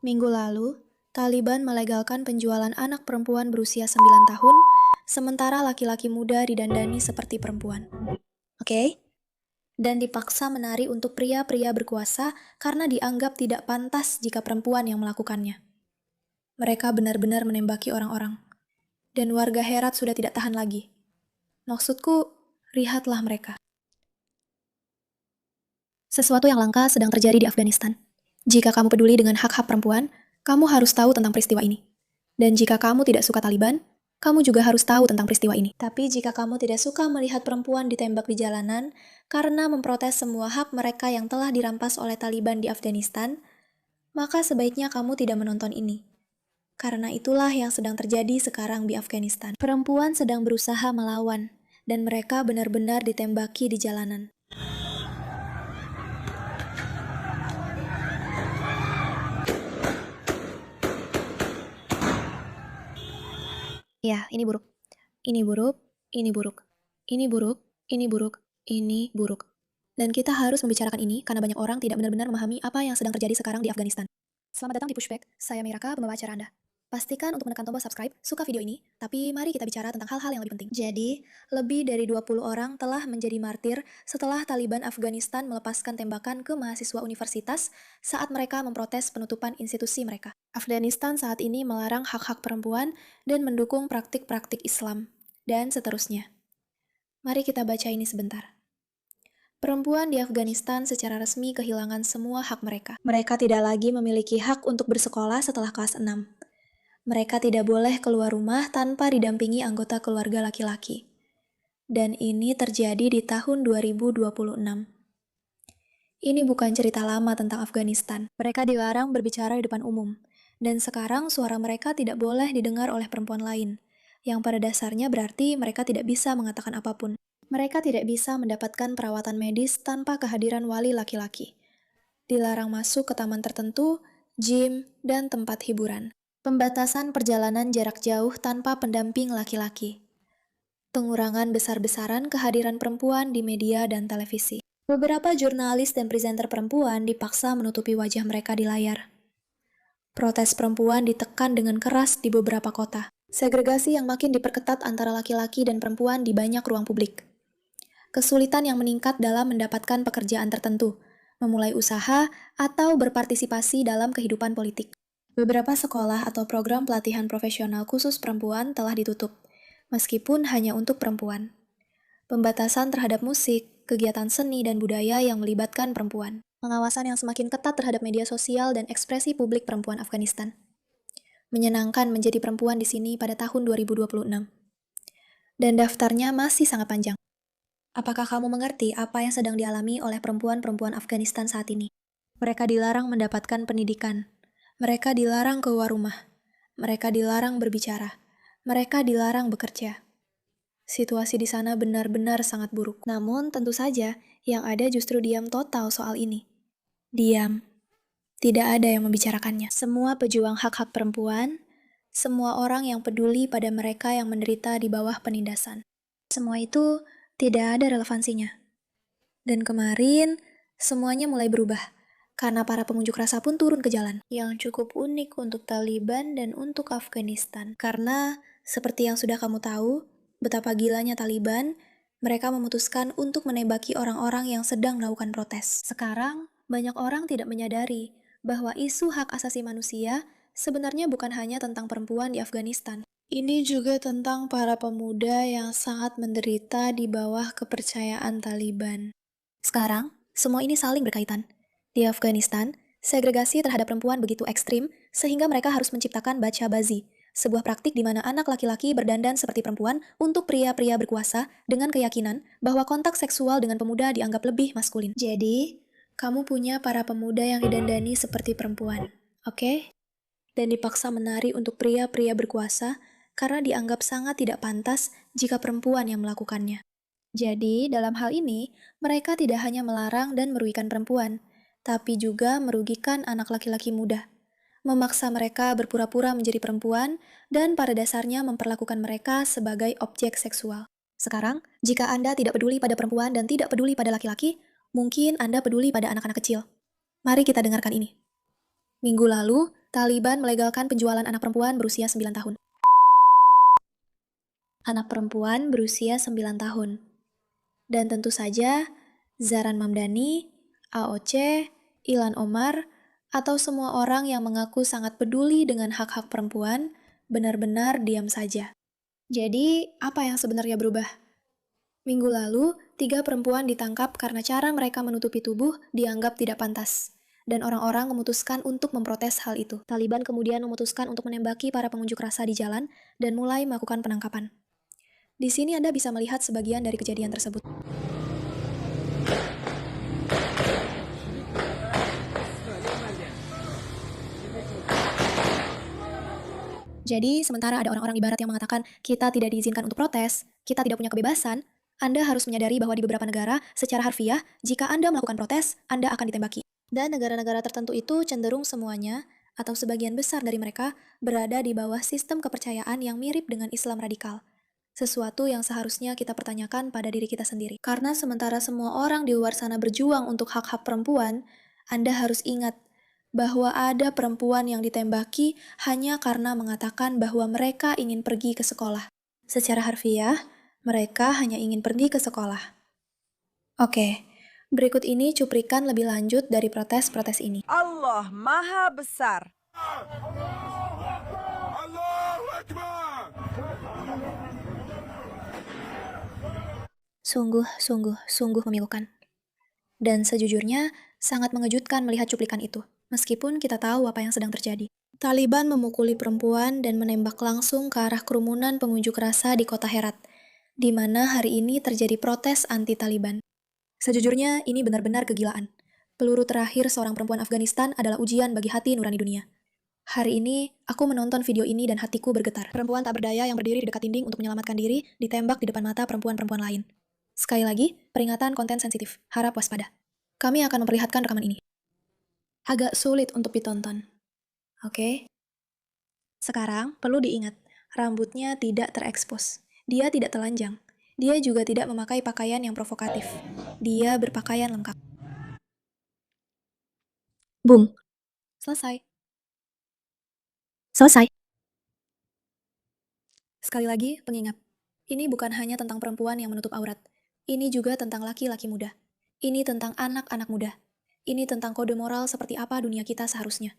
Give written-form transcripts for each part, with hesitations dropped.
Minggu lalu, Taliban melegalkan penjualan anak perempuan berusia 9 tahun, sementara laki-laki muda didandani seperti perempuan. Oke? Dan dipaksa menari untuk pria-pria berkuasa karena dianggap tidak pantas jika perempuan yang melakukannya. Mereka benar-benar menembaki orang-orang. Dan warga Herat sudah tidak tahan lagi. Maksudku, lihatlah mereka. Sesuatu yang langka sedang terjadi di Afghanistan. Jika kamu peduli dengan hak-hak perempuan, kamu harus tahu tentang peristiwa ini. Dan jika kamu tidak suka Taliban, kamu juga harus tahu tentang peristiwa ini. Tapi jika kamu tidak suka melihat perempuan ditembak di jalanan karena memprotes semua hak mereka yang telah dirampas oleh Taliban di Afghanistan, maka sebaiknya kamu tidak menonton ini. Karena itulah yang sedang terjadi sekarang di Afghanistan. Perempuan sedang berusaha melawan, dan mereka benar-benar ditembaki di jalanan. Ya, ini buruk. Ini buruk, ini buruk. Ini buruk, ini buruk, ini buruk. Dan kita harus membicarakan ini karena banyak orang tidak benar-benar memahami apa yang sedang terjadi sekarang di Afghanistan. Selamat datang di Pushback, saya Miraka, pembawa acara Anda. Pastikan untuk menekan tombol subscribe, suka video ini, tapi mari kita bicara tentang hal-hal yang lebih penting. Jadi, lebih dari 20 orang telah menjadi martir setelah Taliban Afghanistan melepaskan tembakan ke mahasiswa universitas saat mereka memprotes penutupan institusi mereka. Afghanistan saat ini melarang hak-hak perempuan dan mendukung praktik-praktik Islam, dan seterusnya. Mari kita baca ini sebentar. Perempuan di Afghanistan secara resmi kehilangan semua hak mereka. Mereka tidak lagi memiliki hak untuk bersekolah setelah kelas 6. Mereka tidak boleh keluar rumah tanpa didampingi anggota keluarga laki-laki. Dan ini terjadi di tahun 2026. Ini bukan cerita lama tentang Afghanistan. Mereka dilarang berbicara di depan umum. Dan sekarang suara mereka tidak boleh didengar oleh perempuan lain, yang pada dasarnya berarti mereka tidak bisa mengatakan apapun. Mereka tidak bisa mendapatkan perawatan medis tanpa kehadiran wali laki-laki. Dilarang masuk ke taman tertentu, gym, dan tempat hiburan. Pembatasan perjalanan jarak jauh tanpa pendamping laki-laki. Pengurangan besar-besaran kehadiran perempuan di media dan televisi. Beberapa jurnalis dan presenter perempuan dipaksa menutupi wajah mereka di layar. Protes perempuan ditekan dengan keras di beberapa kota. Segregasi yang makin diperketat antara laki-laki dan perempuan di banyak ruang publik. Kesulitan yang meningkat dalam mendapatkan pekerjaan tertentu, memulai usaha, atau berpartisipasi dalam kehidupan politik. Beberapa sekolah atau program pelatihan profesional khusus perempuan telah ditutup, meskipun hanya untuk perempuan. Pembatasan terhadap musik, kegiatan seni dan budaya yang melibatkan perempuan. Pengawasan yang semakin ketat terhadap media sosial dan ekspresi publik perempuan Afghanistan. Menyenangkan menjadi perempuan di sini pada tahun 2026. Dan daftarnya masih sangat panjang. Apakah kamu mengerti apa yang sedang dialami oleh perempuan-perempuan Afghanistan saat ini? Mereka dilarang mendapatkan pendidikan. Mereka dilarang keluar rumah. Mereka dilarang berbicara. Mereka dilarang bekerja. Situasi di sana benar-benar sangat buruk. Namun, tentu saja, yang ada justru diam total soal ini. Diam. Tidak ada yang membicarakannya. Semua pejuang hak-hak perempuan, semua orang yang peduli pada mereka yang menderita di bawah penindasan. Semua itu tidak ada relevansinya. Dan kemarin, semuanya mulai berubah. Karena para pengunjuk rasa pun turun ke jalan. Yang cukup unik untuk Taliban dan untuk Afghanistan. Karena, seperti yang sudah kamu tahu, betapa gilanya Taliban, mereka memutuskan untuk menembaki orang-orang yang sedang melakukan protes. Sekarang, banyak orang tidak menyadari bahwa isu hak asasi manusia sebenarnya bukan hanya tentang perempuan di Afghanistan. Ini juga tentang para pemuda yang sangat menderita di bawah kepercayaan Taliban. Sekarang, semua ini saling berkaitan. Di Afghanistan, segregasi terhadap perempuan begitu ekstrim sehingga mereka harus menciptakan bacha-bazi, sebuah praktik di mana anak laki-laki berdandan seperti perempuan untuk pria-pria berkuasa dengan keyakinan bahwa kontak seksual dengan pemuda dianggap lebih maskulin. Jadi, kamu punya para pemuda yang didandani seperti perempuan, oke? Dan dipaksa menari untuk pria-pria berkuasa karena dianggap sangat tidak pantas jika perempuan yang melakukannya. Jadi, dalam hal ini, mereka tidak hanya melarang dan merugikan perempuan, tapi juga merugikan anak laki-laki muda, memaksa mereka berpura-pura menjadi perempuan, dan pada dasarnya memperlakukan mereka sebagai objek seksual. Sekarang, jika Anda tidak peduli pada perempuan dan tidak peduli pada laki-laki, mungkin Anda peduli pada anak-anak kecil. Mari kita dengarkan ini. Minggu lalu, Taliban melegalkan penjualan anak perempuan berusia 9 tahun. Anak perempuan berusia 9 tahun. Dan tentu saja, Zaran Mamdani, AOC, Ilhan Omar, atau semua orang yang mengaku sangat peduli dengan hak-hak perempuan, benar-benar diam saja. Jadi, apa yang sebenarnya berubah? Minggu lalu, 3 perempuan ditangkap karena cara mereka menutupi tubuh dianggap tidak pantas. Dan orang-orang memutuskan untuk memprotes hal itu. Taliban kemudian memutuskan untuk menembaki para pengunjuk rasa di jalan dan mulai melakukan penangkapan. Di sini Anda bisa melihat sebagian dari kejadian tersebut. Jadi, sementara ada orang-orang di barat yang mengatakan kita tidak diizinkan untuk protes, kita tidak punya kebebasan, Anda harus menyadari bahwa di beberapa negara, secara harfiah, jika Anda melakukan protes, Anda akan ditembaki. Dan negara-negara tertentu itu cenderung semuanya, atau sebagian besar dari mereka, berada di bawah sistem kepercayaan yang mirip dengan Islam radikal. Sesuatu yang seharusnya kita pertanyakan pada diri kita sendiri. Karena sementara semua orang di luar sana berjuang untuk hak-hak perempuan, Anda harus ingat bahwa ada perempuan yang ditembaki hanya karena mengatakan bahwa mereka ingin pergi ke sekolah. Secara harfiah, mereka hanya ingin pergi ke sekolah. Oke, berikut ini cuplikan lebih lanjut dari protes-protes ini. Allah Maha Besar. Sungguh memilukan. Dan sejujurnya, sangat mengejutkan melihat cuplikan itu, meskipun kita tahu apa yang sedang terjadi. Taliban memukuli perempuan dan menembak langsung ke arah kerumunan pengunjuk rasa di kota Herat, di mana hari ini terjadi protes anti-Taliban. Sejujurnya, ini benar-benar kegilaan. Peluru terakhir seorang perempuan Afghanistan adalah ujian bagi hati nurani dunia. Hari ini, aku menonton video ini dan hatiku bergetar. Perempuan tak berdaya yang berdiri di dekat dinding untuk menyelamatkan diri, ditembak di depan mata perempuan-perempuan lain. Sekali lagi, peringatan konten sensitif. Harap waspada. Kami akan memperlihatkan rekaman ini. Agak sulit untuk ditonton. Oke? Sekarang, perlu diingat, rambutnya tidak terekspos. Dia tidak telanjang. Dia juga tidak memakai pakaian yang provokatif. Dia berpakaian lengkap. Bung. Selesai. Sekali lagi, pengingat. Ini bukan hanya tentang perempuan yang menutup aurat. Ini juga tentang laki-laki muda. Ini tentang anak-anak muda. Ini tentang kode moral seperti apa dunia kita seharusnya.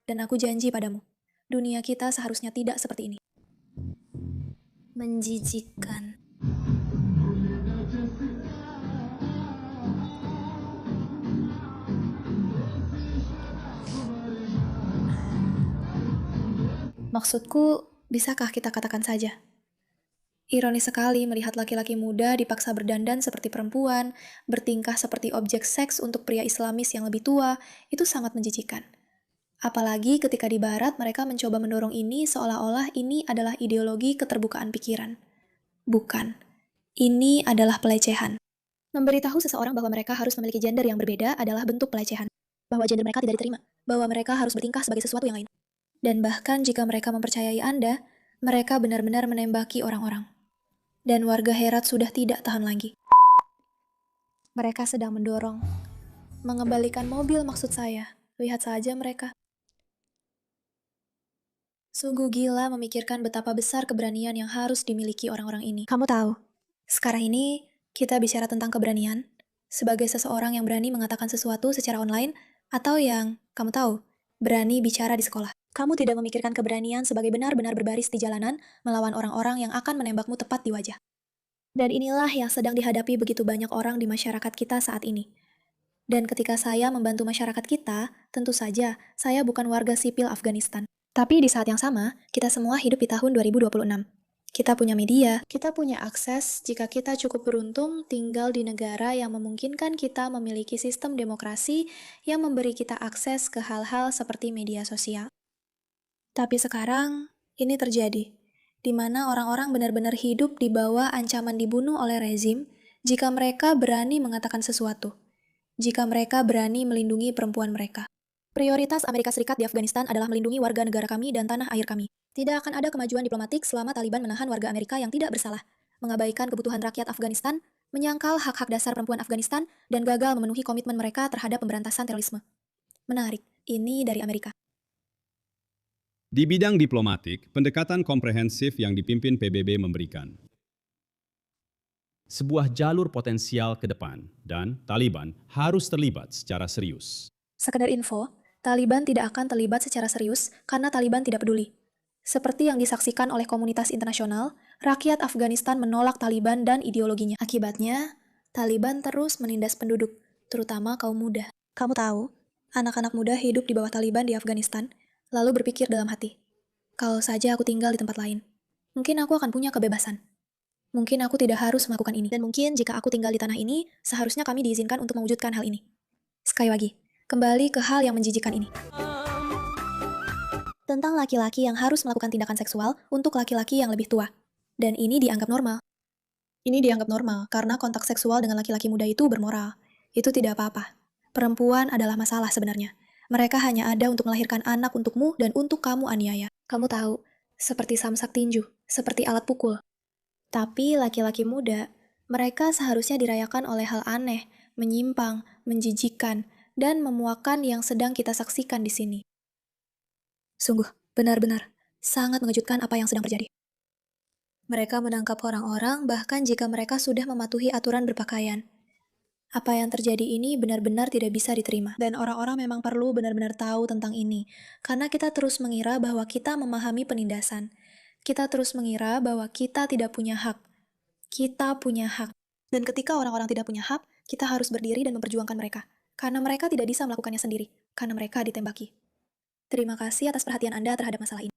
Dan aku janji padamu, dunia kita seharusnya tidak seperti ini. Menjijikkan. Maksudku, bisakah kita katakan saja? Ironis sekali melihat laki-laki muda dipaksa berdandan seperti perempuan, bertingkah seperti objek seks untuk pria Islamis yang lebih tua, itu sangat menjijikkan. Apalagi ketika di barat mereka mencoba mendorong ini seolah-olah ini adalah ideologi keterbukaan pikiran. Bukan. Ini adalah pelecehan. Memberitahu seseorang bahwa mereka harus memiliki gender yang berbeda adalah bentuk pelecehan. Bahwa gender mereka tidak diterima. Bahwa mereka harus bertingkah sebagai sesuatu yang lain. Dan bahkan jika mereka mempercayai Anda, mereka benar-benar menembaki orang-orang. Dan warga Herat sudah tidak tahan lagi. Mereka sedang mendorong. Mengembalikan mobil maksud saya. Lihat saja mereka. Sungguh gila memikirkan betapa besar keberanian yang harus dimiliki orang-orang ini. Kamu tahu, sekarang ini kita bicara tentang keberanian sebagai seseorang yang berani mengatakan sesuatu secara online atau yang, kamu tahu, berani bicara di sekolah. Kamu tidak memikirkan keberanian sebagai benar-benar berbaris di jalanan melawan orang-orang yang akan menembakmu tepat di wajah. Dan inilah yang sedang dihadapi begitu banyak orang di masyarakat kita saat ini. Dan ketika saya membantu masyarakat kita, tentu saja saya bukan warga sipil Afghanistan. Tapi di saat yang sama, kita semua hidup di tahun 2026. Kita punya media, kita punya akses jika kita cukup beruntung tinggal di negara yang memungkinkan kita memiliki sistem demokrasi yang memberi kita akses ke hal-hal seperti media sosial. Tapi sekarang, ini terjadi, di mana orang-orang benar-benar hidup di bawah ancaman dibunuh oleh rezim jika mereka berani mengatakan sesuatu, jika mereka berani melindungi perempuan mereka. Prioritas Amerika Serikat di Afghanistan adalah melindungi warga negara kami dan tanah air kami. Tidak akan ada kemajuan diplomatik selama Taliban menahan warga Amerika yang tidak bersalah, mengabaikan kebutuhan rakyat Afghanistan, menyangkal hak-hak dasar perempuan Afghanistan, dan gagal memenuhi komitmen mereka terhadap pemberantasan terorisme. Menarik, ini dari Amerika. Di bidang diplomatik, pendekatan komprehensif yang dipimpin PBB memberikan sebuah jalur potensial ke depan, dan Taliban harus terlibat secara serius. Sekedar info, Taliban tidak akan terlibat secara serius karena Taliban tidak peduli. Seperti yang disaksikan oleh komunitas internasional, rakyat Afghanistan menolak Taliban dan ideologinya. Akibatnya, Taliban terus menindas penduduk, terutama kaum muda. Kamu tahu, anak-anak muda hidup di bawah Taliban di Afghanistan, lalu berpikir dalam hati, kalau saja aku tinggal di tempat lain, mungkin aku akan punya kebebasan. Mungkin aku tidak harus melakukan ini. Dan mungkin jika aku tinggal di tanah ini, seharusnya kami diizinkan untuk mewujudkan hal ini. Sekali lagi, kembali ke hal yang menjijikan ini. Tentang laki-laki yang harus melakukan tindakan seksual untuk laki-laki yang lebih tua. Dan ini dianggap normal. Ini dianggap normal karena kontak seksual dengan laki-laki muda itu bermoral. Itu tidak apa-apa. Perempuan adalah masalah sebenarnya. Mereka hanya ada untuk melahirkan anak untukmu dan untuk kamu aniaya. Kamu tahu, seperti samsak tinju, seperti alat pukul. Tapi laki-laki muda, mereka seharusnya dirayakan oleh hal aneh, menyimpang, menjijikan, dan memuakan yang sedang kita saksikan di sini. Sungguh, benar-benar, sangat mengejutkan apa yang sedang terjadi. Mereka menangkap orang-orang bahkan jika mereka sudah mematuhi aturan berpakaian. Apa yang terjadi ini benar-benar tidak bisa diterima. Dan orang-orang memang perlu benar-benar tahu tentang ini, karena kita terus mengira bahwa kita memahami penindasan. Kita terus mengira bahwa kita tidak punya hak. Kita punya hak. Dan ketika orang-orang tidak punya hak, kita harus berdiri dan memperjuangkan mereka. Karena mereka tidak bisa melakukannya sendiri, karena mereka ditembaki. Terima kasih atas perhatian Anda terhadap masalah ini.